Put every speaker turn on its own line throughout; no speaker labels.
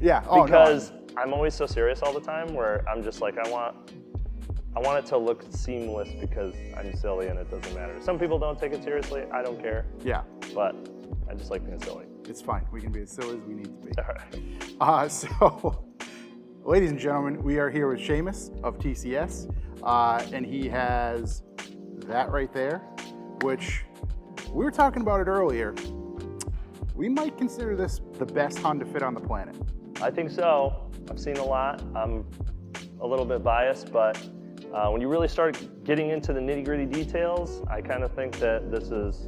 Yeah.
Oh, because I'm always so serious all the time where I'm just like, I want it to look seamless because I'm silly and it doesn't matter. Some people don't take it seriously. I don't care.
Yeah.
But I just like being silly.
It's fine. We can be as silly as we need to be.
All right.
So, ladies and gentlemen, we are here with Shamus of TCS, and he has that right there, which we were talking about it earlier. We might consider this the best Honda fit on the planet.
I think so. I've seen a lot. I'm a little bit biased, but when you really start getting into the nitty-gritty details, I kind of think that this is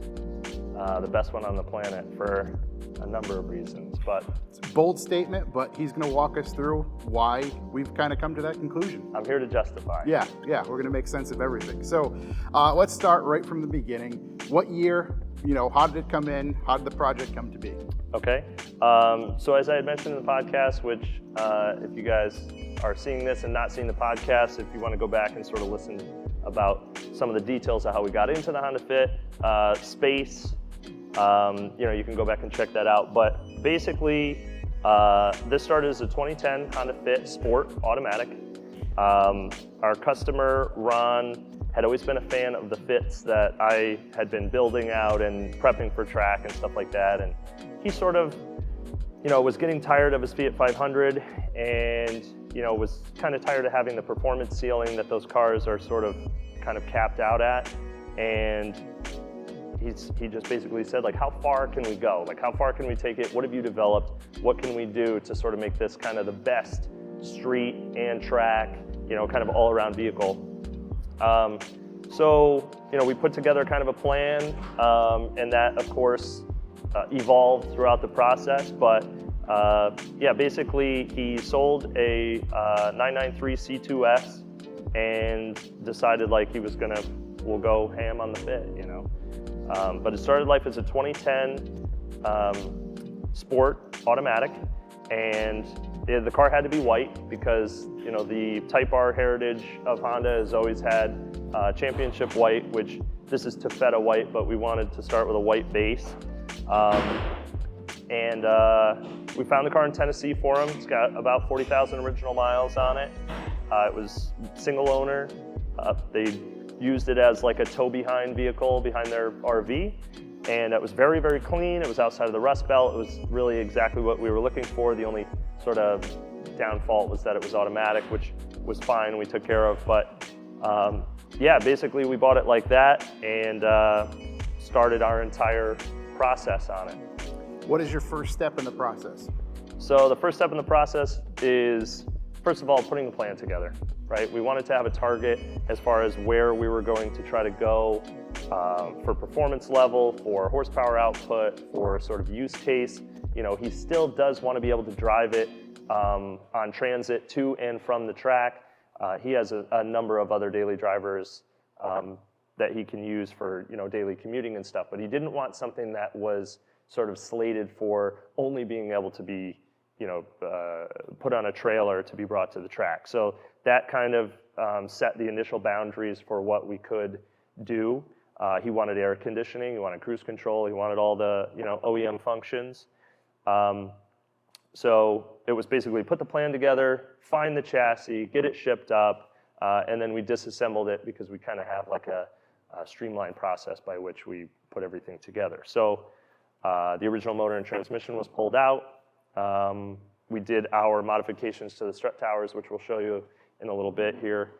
the best one on the planet for a number of reasons. But
it's a bold statement, but he's going to walk us through why we've kind of come to that conclusion.
I'm here to justify.
Yeah, we're going to make sense of everything. So let's start right from the beginning. What year, how did it come in? How did the project come to be?
Okay, so as I had mentioned in the podcast, which if you guys are seeing this and not seeing the podcast, if you want to go back and sort of listen about some of the details of how we got into the Honda Fit, space, you can go back and check that out. But basically, this started as a 2010 Honda Fit Sport Automatic. Our customer, Ron, had always been a fan of the fits that I had been building out and prepping for track and stuff like that. And he sort of, was getting tired of his Fiat 500 and, was kind of tired of having the performance ceiling that those cars are sort of kind of capped out at. And he just basically said, like, how far can we go? Like, how far can we take it? What have you developed? What can we do to sort of make this kind of the best street and track, kind of all-around vehicle? So, we put together kind of a plan, and that, of course, evolved throughout the process. But basically, he sold a 993 C2S and decided like he was we'll go ham on the fit, But it started life as a 2010 Sport Automatic, and the car had to be white because the Type R heritage of Honda has always had championship white, which this is taffeta white, but we wanted to start with a white base. We found the car in Tennessee for him. It's got about 40,000 original miles on it. It was single owner. They used it as like a tow-behind vehicle behind their RV. And it was very, very clean. It was outside of the rust belt. It was really exactly what we were looking for. The only sort of downfall was that it was automatic, which was fine, we took care of. But basically we bought it like that and started our entire process on it.
What is your first step in the process?
So the first step in the process is, first of all, putting the plan together, right? We wanted to have a target as far as where we were going to try to go for performance level, for horsepower output, for sort of use case. He still does want to be able to drive it on transit to and from the track. He has a number of other daily drivers that he can use for daily commuting and stuff, but he didn't want something that was sort of slated for only being able to be put on a trailer to be brought to the track. So that kind of set the initial boundaries for what we could do. He wanted air conditioning, he wanted cruise control, he wanted all the OEM functions. So it was basically put the plan together, find the chassis, get it shipped up, and then we disassembled it because we kind of have like a streamlined process by which we put everything together. So the original motor and transmission was pulled out. We did our modifications to the strut towers, which we'll show you in a little bit here.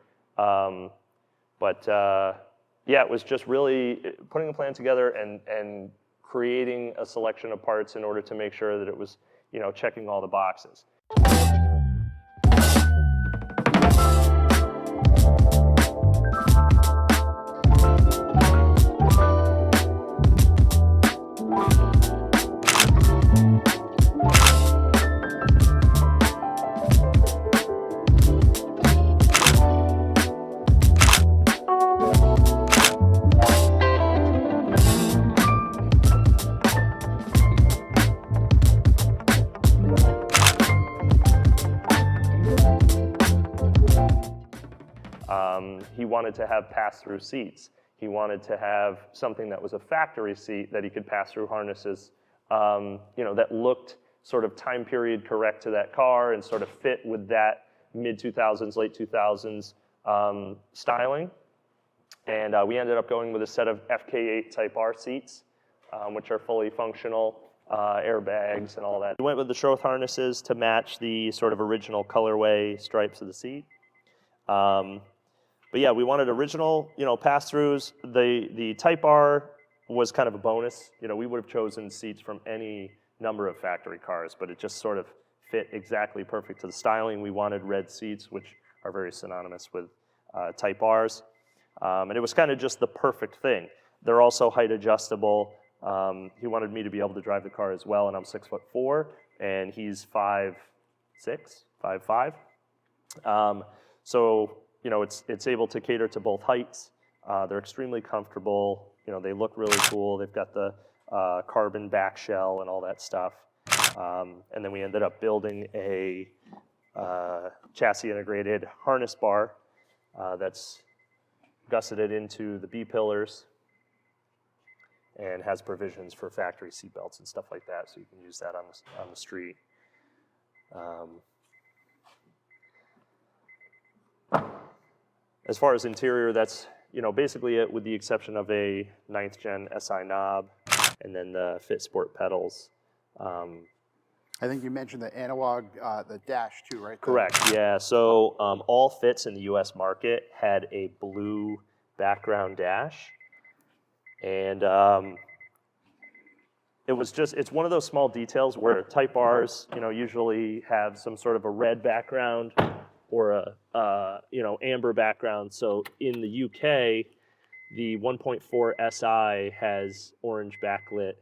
It was just really putting the plan together and creating a selection of parts in order to make sure that it was, checking all the boxes. He wanted to have pass-through seats. He wanted to have something that was a factory seat that he could pass through harnesses, that looked sort of time period correct to that car and sort of fit with that mid-2000s, late 2000s styling. And we ended up going with a set of FK8 Type R seats, which are fully functional, airbags and all that. We went with the Schroth harnesses to match the sort of original colorway stripes of the seat. But yeah, we wanted original, pass-throughs. The Type R was kind of a bonus. We would have chosen seats from any number of factory cars, but it just sort of fit exactly perfect to the styling. We wanted red seats, which are very synonymous with Type Rs. And it was kind of just the perfect thing. They're also height adjustable. He wanted me to be able to drive the car as well, and I'm 6'4", and he's 5'6", 5'5". So it's able to cater to both heights. They're extremely comfortable. They look really cool. They've got the carbon back shell and all that stuff. And then we ended up building a chassis integrated harness bar that's gusseted into the B-pillars and has provisions for factory seatbelts and stuff like that, so you can use that on the street. As far as interior, that's basically it, with the exception of a 9th gen SI knob and then the Fit Sport pedals.
I think you mentioned the analog, the dash too, right?
Correct, yeah. So all Fits in the US market had a blue background dash. And it's one of those small details where Type Rs, usually have some sort of a red background or a, amber background. So in the UK, the 1.4 SI has orange backlit.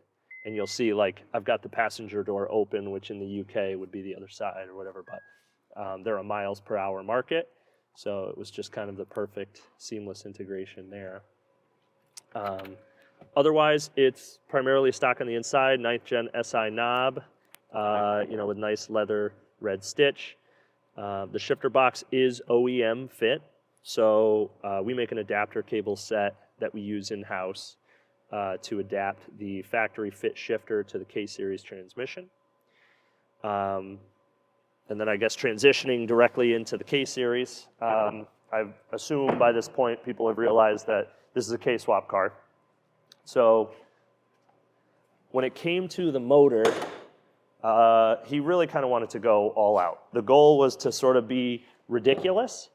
And you'll see, I've got the passenger door open, which in the UK would be the other side or whatever, but they're a miles per hour market. So it was just kind of the perfect seamless integration there. Otherwise, it's primarily stock on the inside, 9th gen SI knob, with nice leather red stitch. The shifter box is OEM fit, so we make an adapter cable set that we use in-house to adapt the factory fit shifter to the K-Series transmission. And then I guess transitioning directly into the K-Series, I assume by this point people have realized that this is a K-swap car. So when it came to the motor, he really kind of wanted to go all out. The goal was to sort of be ridiculous.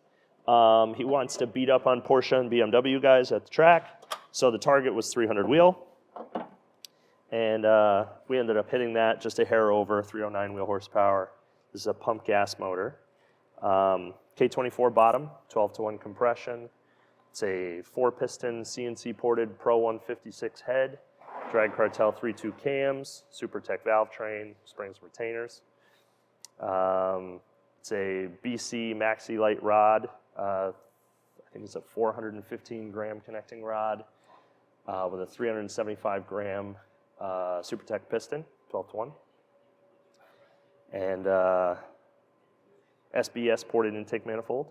He wants to beat up on Porsche and BMW guys at the track. So the target was 300 wheel. And we ended up hitting that just a hair over, 309 wheel horsepower. This is a pump gas motor. K24 bottom, 12-to-1 compression. It's a 4-piston CNC ported Pro 156 head, Drag Cartel 3.2 cams, SuperTech valve train, springs, retainers. It's a BC Maxi Light rod. I think it's a 415 gram connecting rod with a 375 gram SuperTech piston, 12-to-1. And SBS ported intake manifold.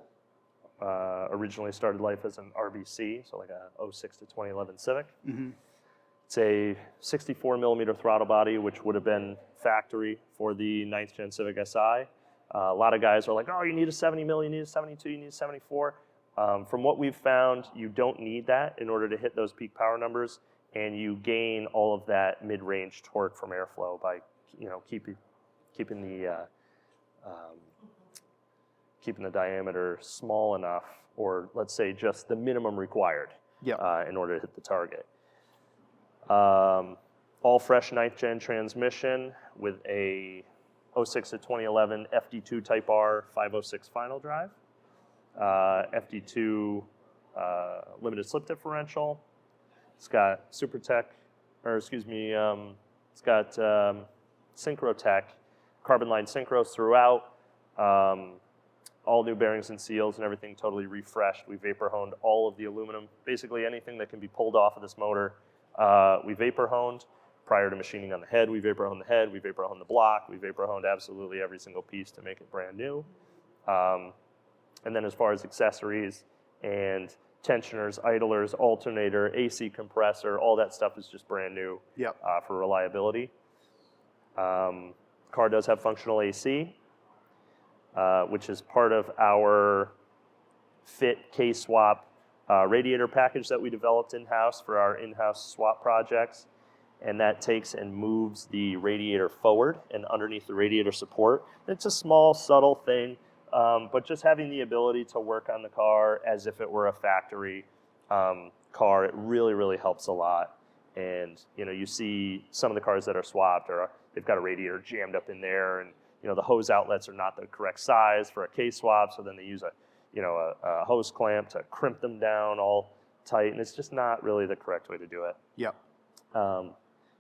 Originally started life as an RBC, so like a 06 to 2011 Civic. Mm-hmm. It's a 64 millimeter throttle body, which would have been factory for the 9th gen Civic Si. A lot of guys are like, oh, you need a 70 mil, you need a 72, you need a 74. From what we've found, you don't need that in order to hit those peak power numbers, and you gain all of that mid-range torque from airflow by keeping the diameter small enough, or let's say just the minimum required in order to hit the target. All fresh 9th gen transmission with a 06 to 2011 FD2 Type R 506 final drive, FD2 limited slip differential. It's got SuperTech, it's got Synchrotech, carbon line synchros throughout. All new bearings and seals and everything totally refreshed. We vapor honed all of the aluminum. Basically anything that can be pulled off of this motor, we vapor honed. Prior to machining on the head, we vapor honed the head, we vapor honed the block, we vapor honed absolutely every single piece to make it brand new. And then as far as accessories and tensioners, idlers, alternator, AC compressor, all that stuff is just brand new for reliability. car does have functional AC, which is part of our fit K-swap radiator package that we developed in-house for our in-house swap projects. And that takes and moves the radiator forward and underneath the radiator support. It's a small, subtle thing, but just having the ability to work on the car as if it were a factory car, it really, really helps a lot. And you see some of the cars that are swapped, or they've got a radiator jammed up in there, and the hose outlets are not the correct size for a K-swap, so then they use a hose clamp to crimp them down all tight, and it's just not really the correct way to do it.
Yep.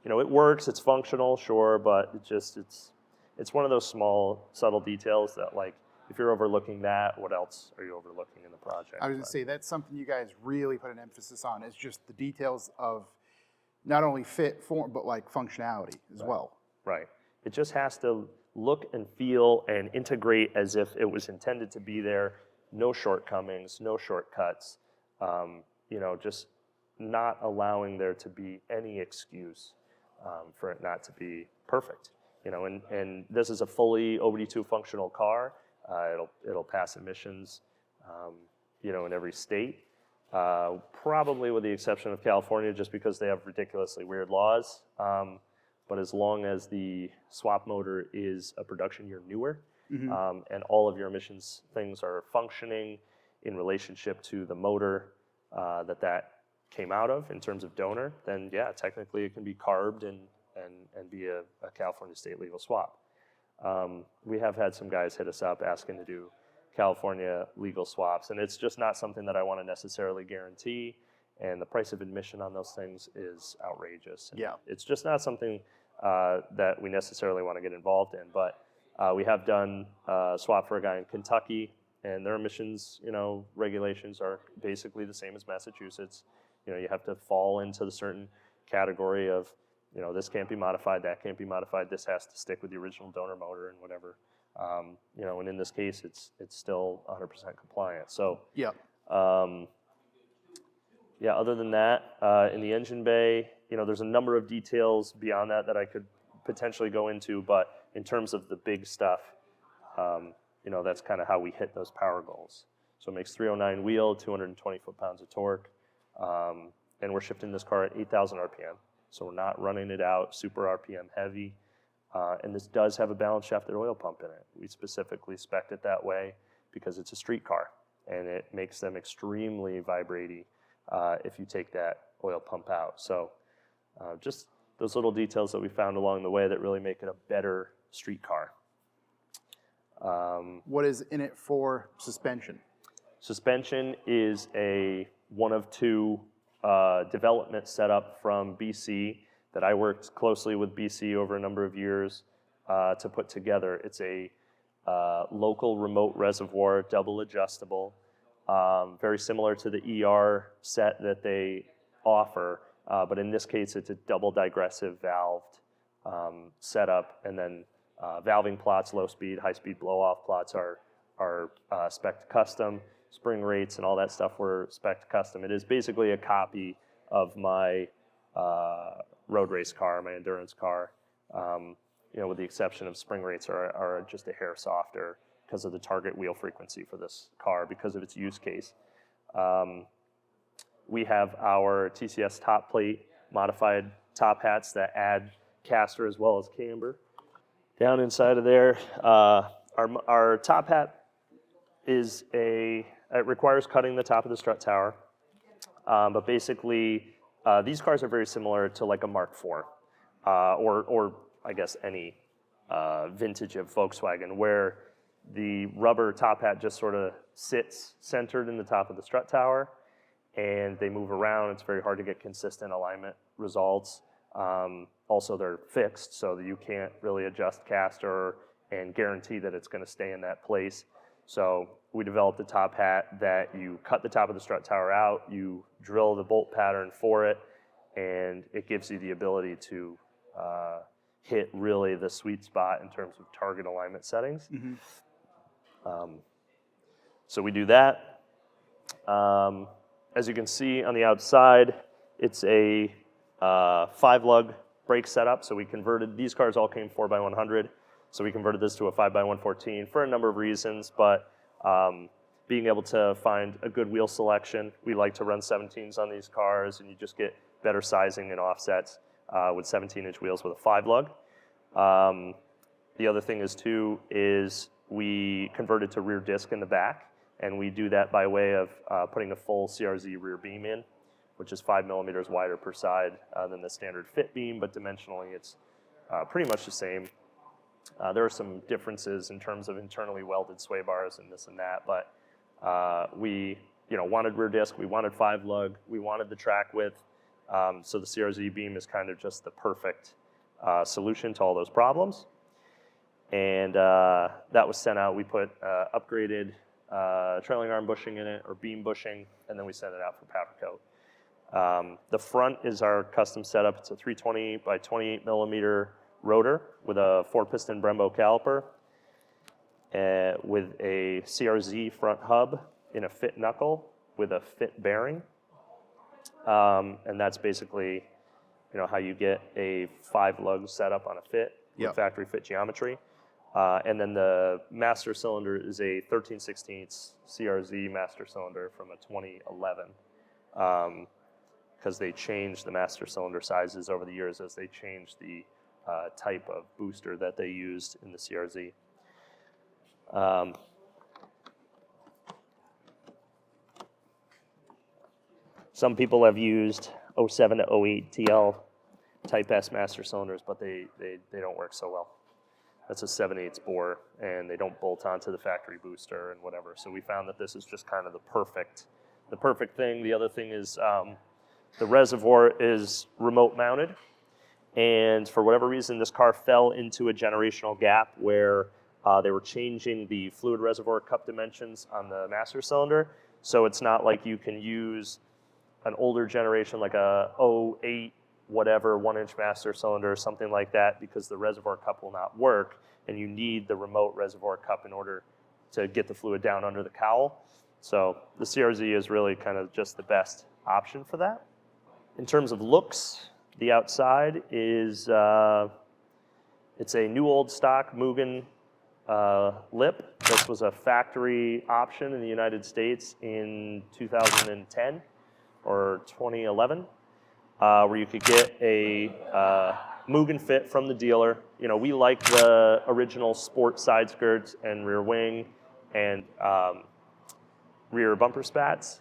It works, it's functional, sure, but it's one of those small, subtle details that, like, if you're overlooking that, what else are you overlooking in the project?
I was going to say, that's something you guys really put an emphasis on, is just the details of not only fit, form, but like functionality as well.
Right. It just has to look and feel and integrate as if it was intended to be there. No shortcomings, no shortcuts. Just not allowing there to be any excuse for it not to be perfect. And this is a fully OBD2 functional car. It'll pass emissions, in every state. Probably with the exception of California, just because they have ridiculously weird laws. But as long as the swap motor is a production year newer, and all of your emissions things are functioning in relationship to the motor that came out of in terms of donor, then yeah, technically it can be carbed and be a California state legal swap. We have had some guys hit us up asking to do California legal swaps, and it's just not something that I want to necessarily guarantee, and the price of admission on those things is outrageous. And it's just not something that we necessarily want to get involved in, but we have done a swap for a guy in Kentucky, and their emissions, regulations are basically the same as Massachusetts. You have to fall into the certain category of, this can't be modified, that can't be modified, this has to stick with the original donor motor and whatever. And in this case, it's still 100% compliant. So, other than that, in the engine bay, there's a number of details beyond that I could potentially go into, but in terms of the big stuff, that's kind of how we hit those power goals. So it makes 309 wheel, 220 foot-pounds of torque, and we're shifting this car at 8,000 RPM. So we're not running it out super RPM heavy. And this does have a balance shafted oil pump in it. We specifically spec'd it that way because it's a street car, and it makes them extremely vibratey if you take that oil pump out. So just those little details that we found along the way that really make it a better street car.
What is in it for suspension? Suspension
is a one of two development setup from BC that I worked closely with BC over a number of years to put together. It's a local remote reservoir, double adjustable, very similar to the ER set that they offer, but in this case it's a double digressive valved setup, and then valving plots, low speed, high speed blow off plots are spec custom. Spring rates and all that stuff were spec custom. It is basically a copy of my road race car, my endurance car, with the exception of spring rates are just a hair softer because of the target wheel frequency for this car, because of its use case. We have our TCS top plate modified top hats that add caster as well as camber. Down inside of there, our top hat it requires cutting the top of the strut tower, but basically these cars are very similar to like a Mark IV, or I guess any vintage of Volkswagen, where the rubber top hat just sort of sits centered in the top of the strut tower, and they move around. It's very hard to get consistent alignment results. Also, they're fixed, so that you can't really adjust caster and guarantee that it's going to stay in that place. So we developed a top hat that you cut the top of the strut tower out, you drill the bolt pattern for it, and it gives you the ability to hit really the sweet spot in terms of target alignment settings. So we do that. As you can see on the outside, it's a 5-lug brake setup. So we converted, these cars all came 4x100. So we converted this to a 5x114 for a number of reasons, but being able to find a good wheel selection. We like to run 17s on these cars, and you just get better sizing and offsets with 17-inch wheels with a 5-lug. The other thing is we converted to rear disc in the back, and we do that by way of putting a full CRZ rear beam in, which is 5 millimeters wider per side than the standard fit beam, but dimensionally it's pretty much the same. There are some differences in terms of internally welded sway bars and this and that, but we wanted rear disc, we wanted 5-lug, we wanted the track width, so the CRZ beam is kind of just the perfect solution to all those problems. And that was sent out. We put upgraded trailing arm bushing in it, or beam bushing, and then we sent it out for powder coat. The front is our custom setup. It's a 320 by 28 millimeter rotor with a 4-piston Brembo caliper with a CRZ front hub in a fit knuckle with a fit bearing. And that's basically how you get a 5-lug setup on a fit with factory fit geometry. And then the master cylinder is a 13/16 CRZ master cylinder from a 2011, because they changed the master cylinder sizes over the years as they changed the type of booster that they used in the CRZ. Some people have used 07 to 08 TL Type S master cylinders, but they don't work so well. That's a 7/8 bore, and they don't bolt onto the factory booster and whatever. So we found that this is just kind of the perfect thing. The other thing is the reservoir is remote mounted, and for whatever reason, this car fell into a generational gap where they were changing the fluid reservoir cup dimensions on the master cylinder. So it's not like you can use an older generation like a 08 whatever 1-inch master cylinder or something like that, because the reservoir cup will not work, and you need the remote reservoir cup in order to get the fluid down under the cowl. So the CRZ is really kind of just the best option for that. In terms of looks, the outside is it's a new old stock Mugen lip. This was a factory option in the United States in 2010 or 2011. Where you could get a Mugen fit from the dealer. We like the original sport side skirts and rear wing and rear bumper spats,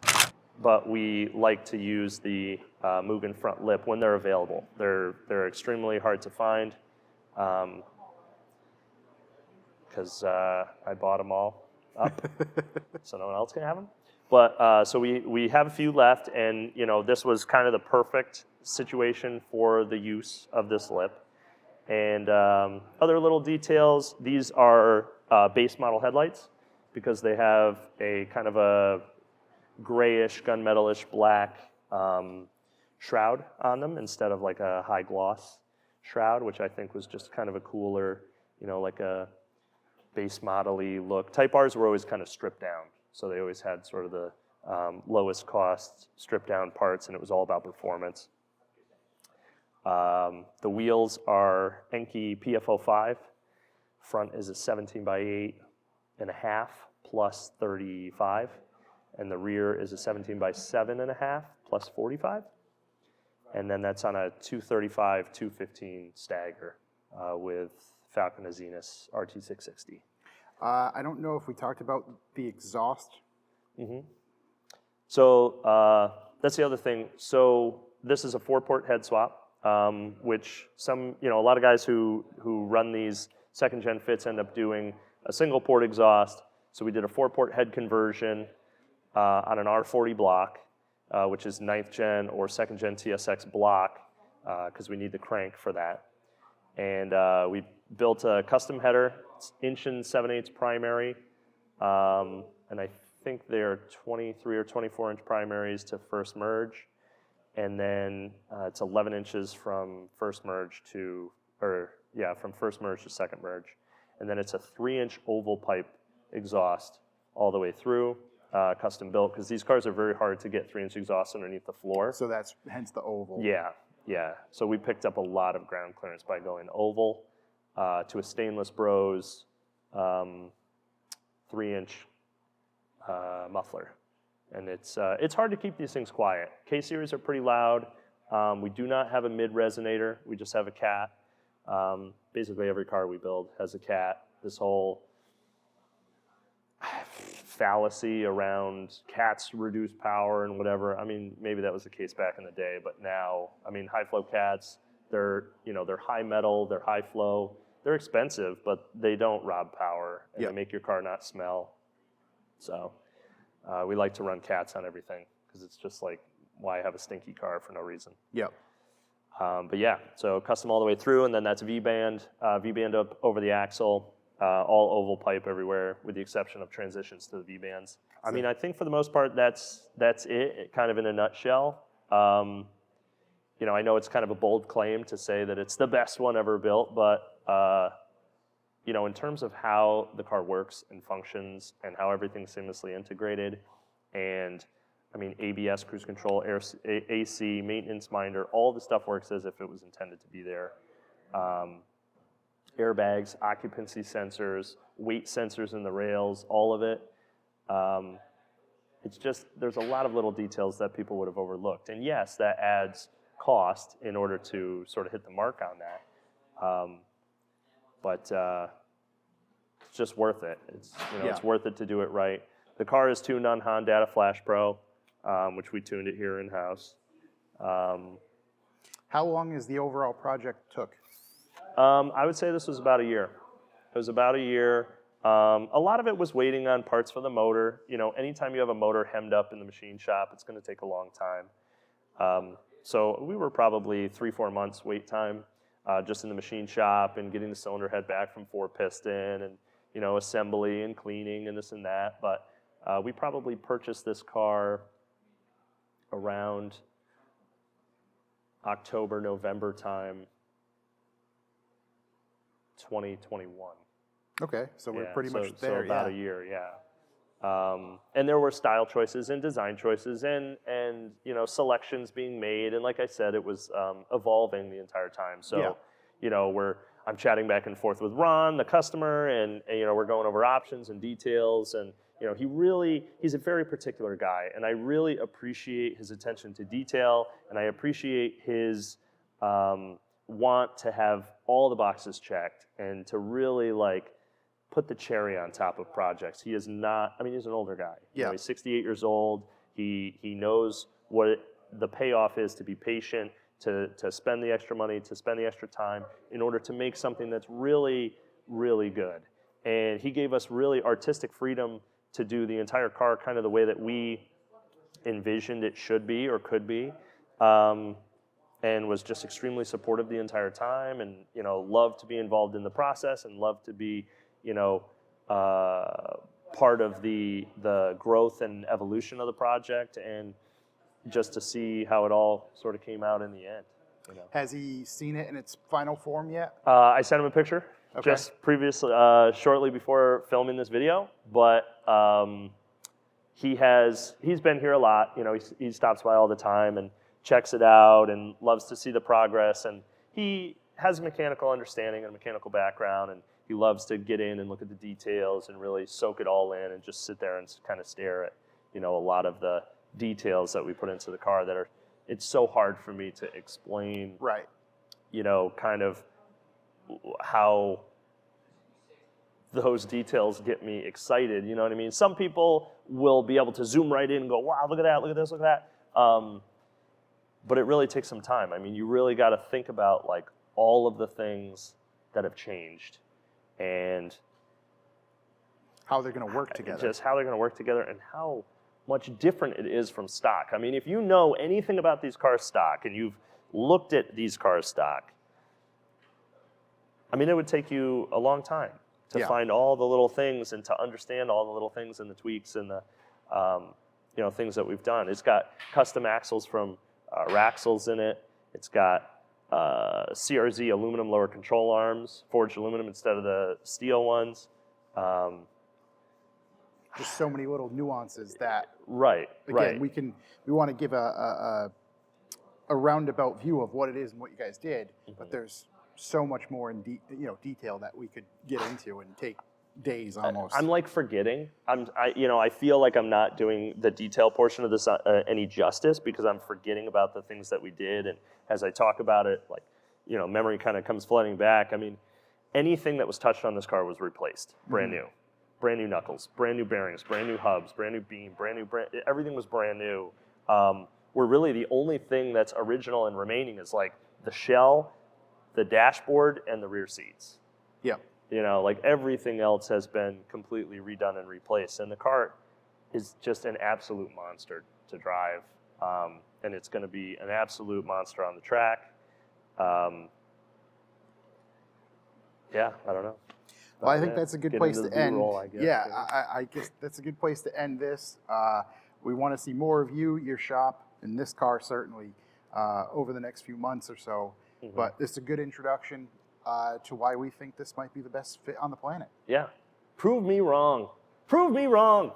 but we like to use the Mugen front lip when they're available. They're extremely hard to find because I bought them all up, so no one else can have them. But so we have a few left, and this was kind of the perfect situation for the use of this lip. And other little details, these are base model headlights because they have a kind of a grayish, gunmetalish black shroud on them instead of like a high gloss shroud, which I think was just kind of a cooler, like a base model-y look. Type Rs were always kind of stripped down. So they always had sort of the lowest cost stripped down parts, and it was all about performance. The wheels are Enki PF05. Front is a 17 by 8.5 plus 35. And the rear is a 17 by 7.5 plus 45. And then that's on a 235, 215 stagger with Falcon Azenis RT660.
I don't know if we talked about the exhaust.
Mm-hmm. So that's the other thing. So this is a 4-port head swap, which a lot of guys who run these second-gen fits end up doing a single-port exhaust. So we did a 4-port head conversion on an R40 block, which is 9th gen or 2nd gen TSX block, because we need the crank for that. And we built a custom header. It's 1 7/8 primary, and I think they're 23 or 24 inch primaries to first merge, and then it's 11 inches from first merge to second merge, and then it's a 3-inch oval pipe exhaust all the way through, custom built, because these cars are very hard to get 3-inch exhaust underneath the floor.
So that's hence the oval.
Yeah. So we picked up a lot of ground clearance by going oval. to a stainless bros 3-inch muffler. And it's hard to keep these things quiet. K-Series are pretty loud. We do not have a mid resonator. We just have a cat. Basically every car we build has a cat. This whole fallacy around cats reduce power and whatever. I mean, maybe that was the case back in the day, but now, I mean, high flow cats, they're high metal, they're high flow, they're expensive, but they don't rob power and they make your car not smell. So we like to run cats on everything because it's just like, why have a stinky car for no reason?
Yep.
But yeah, so custom all the way through, and then that's V-band up over the axle. All oval pipe everywhere, with the exception of transitions to the V-bands. I mean, I think for the most part, that's it, kind of in a nutshell. I know it's kind of a bold claim to say that it's the best one ever built, but in terms of how the car works and functions and how everything's seamlessly integrated, and I mean, ABS, cruise control, AC, maintenance minder, all the stuff works as if it was intended to be there. Airbags, occupancy sensors, weight sensors in the rails, all of it. It's just, there's a lot of little details that people would have overlooked. And yes, that adds cost in order to sort of hit the mark on that. But it's just worth it. It's worth it to do it right. The car is tuned on Honda Flash Pro, which we tuned it here in-house.
How long is the overall project took?
I would say this was about a year. It was about a year. A lot of it was waiting on parts for the motor. Anytime you have a motor hemmed up in the machine shop, it's going to take a long time. So we were probably 3-4 months wait time just in the machine shop and getting the cylinder head back from 4-piston and, assembly and cleaning and this and that. But we probably purchased this car around October, November time, 2021.
Okay, so we're pretty much there.
So about a year, yeah. And there were style choices and design choices and selections being made. And like I said, it was evolving the entire time. So, I'm chatting back and forth with Ron, the customer, and we're going over options and details. And he's a very particular guy, and I really appreciate his attention to detail, and I appreciate his want to have all the boxes checked and to really put the cherry on top of projects. He is not, he's an older guy.
Yeah.
He's 68 years old. He knows what the payoff is to be patient, to spend the extra money, to spend the extra time in order to make something that's really, really good. And he gave us really artistic freedom to do the entire car kind of the way that we envisioned it should be or could be. And was just extremely supportive the entire time, and loved to be involved in the process and loved to be part of the growth and evolution of the project, and just to see how it all sort of came out in the end.
Has he seen it in its final form yet?
I sent him a picture just previously, shortly before filming this video, but he's been here a lot. He stops by all the time and checks it out and loves to see the progress, and he has a mechanical understanding and a mechanical background, and he loves to get in and look at the details and really soak it all in and just sit there and kind of stare at a lot of the details that we put into the car that it's so hard for me to explain,
right?
Kind of how those details get me excited, you know what I mean? Some people will be able to zoom right in and go, wow, look at that, look at this, look at that. But it really takes some time. You really got to think about all of the things that have changed and
how they're going to work together.
Just how they're going to work together and how much different it is from stock. If you know anything about these cars stock and you've looked at these cars stock, it would take you a long time to find all the little things and to understand all the little things and the tweaks and the things that we've done. It's got custom axles from Raxels in it. It's got CRZ aluminum lower control arms, forged aluminum instead of the steel ones.
Just so many little nuances that,
right.
we want to give a roundabout view of what it is and what you guys did, but there's so much more in detail that we could get into and take days almost.
I'm like forgetting. I feel like I'm not doing the detail portion of this any justice because I'm forgetting about the things that we did. And as I talk about it, like, memory kind of comes flooding back. I mean, anything that was touched on this car was replaced, brand new. Brand new knuckles, brand new bearings, brand new hubs, brand new beam, everything was brand new. Where really the only thing that's original and remaining is like the shell, the dashboard, and the rear seats.
Yeah.
Like everything else has been completely redone and replaced. And the car is just an absolute monster to drive. And it's going to be an absolute monster on the track. Yeah, I don't know.
Well, I think that's a good place to end.
I guess.
Yeah, I guess that's a good place to end this. We want to see more of you, your shop, and this car certainly over the next few months or so. Mm-hmm. But it's a good introduction to why we think this might be the best fit on the planet.
Yeah. Prove me wrong. Prove me wrong.